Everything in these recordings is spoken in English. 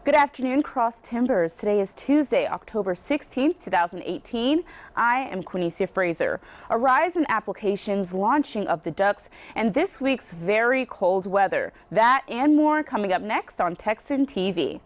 Good afternoon, Cross Timbers. Today is Tuesday, October 16th, 2018. I am Quanecia Fraser. A rise in applications, launching of the Ducks, and this week's very cold weather. That and more coming up next on Texan TV.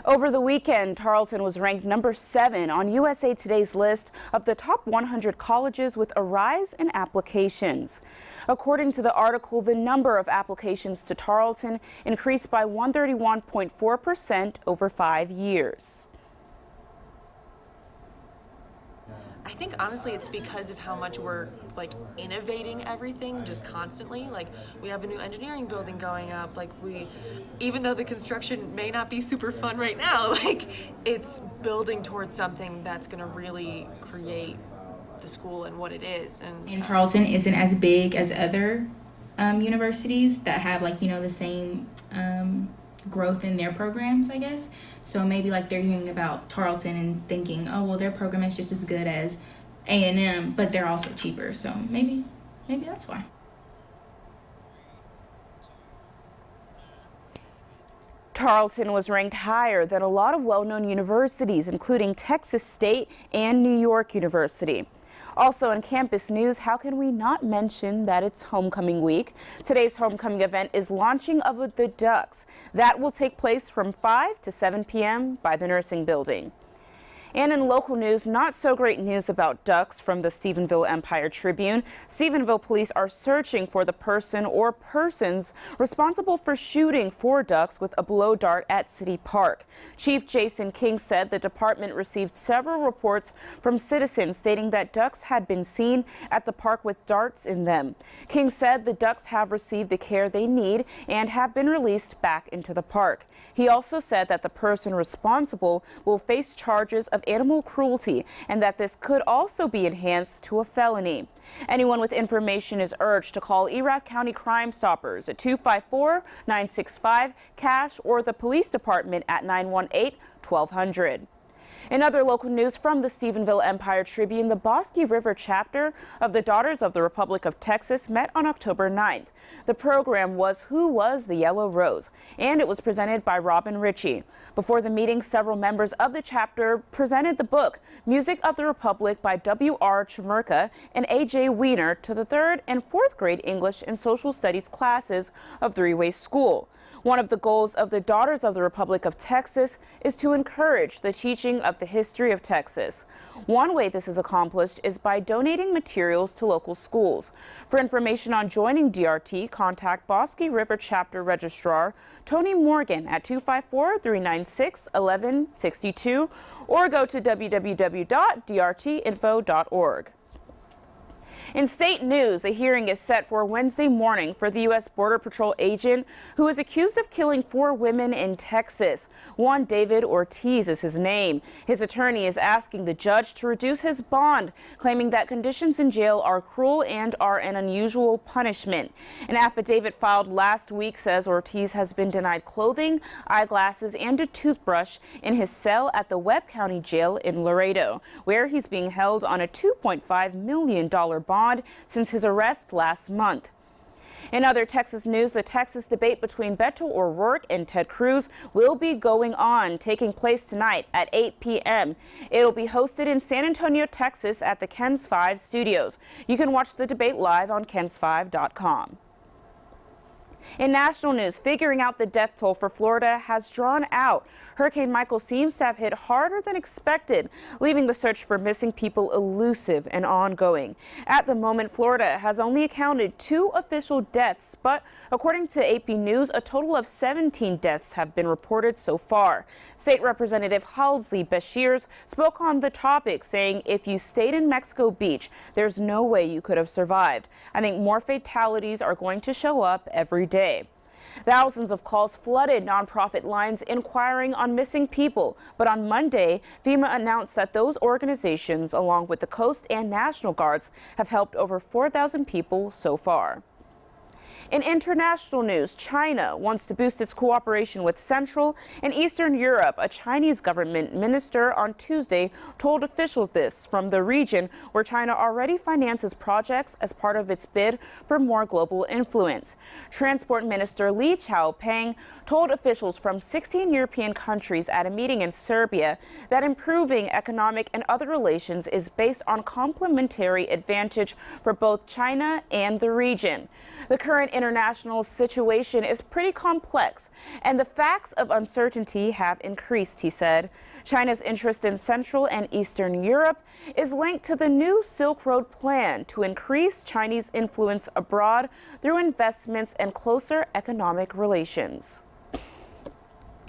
Over the weekend, Tarleton was ranked number 7 on USA Today's list of the top 100 colleges with a rise in applications. According to the article, the number of applications to Tarleton increased by 131.4% over 5 years. I think honestly it's because of how much we're innovating everything just constantly. We have a new engineering building going up. Even though the construction may not be super fun right now, it's building towards something that's going to really create the school and what it is. And Tarleton isn't as big as other universities that have the same growth in their programs, I guess. So maybe they're hearing about Tarleton and thinking, oh well, their program is just as good as A&M, but they're also cheaper. So maybe that's why. Tarleton was ranked higher than a lot of well-known universities, including Texas State and New York University. Also in campus news, how can we not mention that it's homecoming week? Today's homecoming event is launching of the Ducks. That will take place from 5 to 7 p.m. by the nursing building. And in local news, not so great news about ducks from the Stephenville Empire Tribune. Stephenville police are searching for the person or persons responsible for shooting 4 ducks with a blow dart at City Park. Chief Jason King said the department received several reports from citizens stating that ducks had been seen at the park with darts in them. King said the ducks have received the care they need and have been released back into the park. He also said that the person responsible will face charges of animal cruelty and that this could also be enhanced to a felony. Anyone with information is urged to call Erath County Crime Stoppers at 254-965-CASH or the police department at 918-1200. In other local news from the Stephenville Empire Tribune, the Bosque River chapter of the Daughters of the Republic of Texas met on October 9th. The program was Who Was the Yellow Rose? And it was presented by Robin Ritchie. Before the meeting, several members of the chapter presented the book Music of the Republic by W.R. Chmurka and A.J. Wiener to the 3rd and 4th grade English and Social Studies classes of Three-Way School. One of the goals of the Daughters of the Republic of Texas is to encourage the teaching of the history of Texas. One way this is accomplished is by donating materials to local schools. For information on joining DRT, contact Bosque River Chapter Registrar Tony Morgan at 254-396-1162 or go to www.drtinfo.org. In state news, a hearing is set for Wednesday morning for the U.S. Border Patrol agent who is accused of killing 4 women in Texas. Juan David Ortiz is his name. His attorney is asking the judge to reduce his bond, claiming that conditions in jail are cruel and are an unusual punishment. An affidavit filed last week says Ortiz has been denied clothing, eyeglasses, and a toothbrush in his cell at the Webb County Jail in Laredo, where he's being held on a $2.5 million bond since his arrest last month. In other Texas news, the Texas debate between Beto O'Rourke and Ted Cruz will be going on, taking place tonight at 8 p.m. It'll be hosted in San Antonio, Texas at the KENS 5 studios. You can watch the debate live on KENS5.com. In national news, figuring out the death toll for Florida has drawn out. Hurricane Michael seems to have hit harder than expected, leaving the search for missing people elusive and ongoing. At the moment, Florida has only accounted 2 official deaths, but according to AP News, a total of 17 deaths have been reported so far. State Representative Halsey Beshears spoke on the topic, saying if you stayed in Mexico Beach, there's no way you could have survived. I think more fatalities are going to show up every day. Thousands of calls flooded nonprofit lines inquiring on missing people. But on Monday, FEMA announced that those organizations, along with the Coast and National Guards, have helped over 4,000 people so far. In international news, China wants to boost its cooperation with Central and Eastern Europe. A Chinese government minister on Tuesday told officials this from the region where China already finances projects as part of its bid for more global influence. Transport Minister Li Qiaopeng told officials from 16 European countries at a meeting in Serbia that improving economic and other relations is based on complementary advantage for both China and the region. The current international situation is pretty complex, and the facts of uncertainty have increased, he said. China's interest in Central and Eastern Europe is linked to the new Silk Road plan to increase Chinese influence abroad through investments and closer economic relations.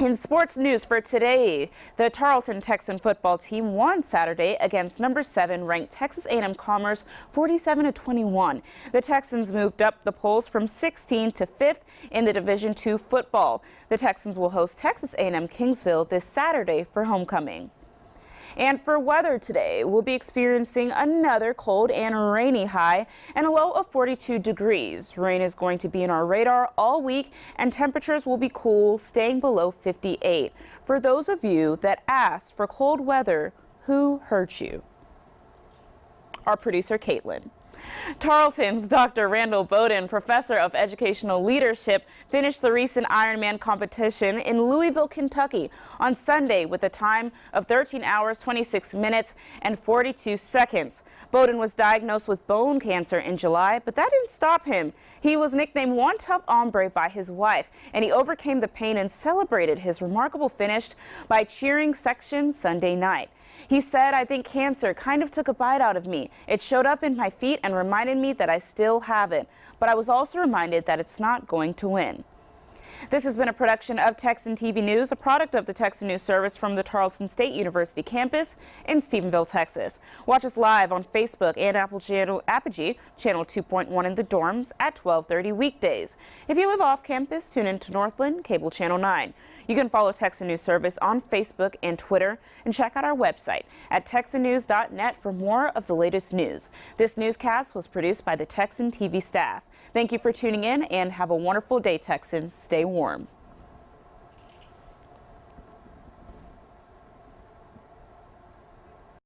In sports news for today, the Tarleton Texan football team won Saturday against number 7 ranked Texas A&M Commerce 47-21. The Texans moved up the polls from 16th to 5th in the Division II football. The Texans will host Texas A&M Kingsville this Saturday for homecoming. And for weather today, we'll be experiencing another cold and rainy high and a low of 42 degrees. Rain is going to be in our radar all week, and temperatures will be cool, staying below 58. For those of you that asked for cold weather, who hurt you? Our producer, Caitlin. Tarleton's Dr. Randall Bowden, professor of educational leadership, finished the recent Ironman competition in Louisville, Kentucky on Sunday with a time of 13 hours, 26 minutes and 42 seconds. Bowden was diagnosed with bone cancer in July, but that didn't stop him. He was nicknamed One Tough Hombre by his wife, and he overcame the pain and celebrated his remarkable finish by cheering section Sunday night. He said, "I think cancer kind of took a bite out of me. It showed up in my feet and reminded me that I still have it. But I was also reminded that it's not going to win." This has been a production of Texan TV News, a product of the Texan News Service from the Tarleton State University campus in Stephenville, Texas. Watch us live on Facebook and Apogee, channel 2.1 in the dorms at 12:30 weekdays. If you live off campus, tune in to Northland, cable channel 9. You can follow Texan News Service on Facebook and Twitter, and check out our website at texannews.net for more of the latest news. This newscast was produced by the Texan TV staff. Thank you for tuning in, and have a wonderful day, Texans. Stay warm.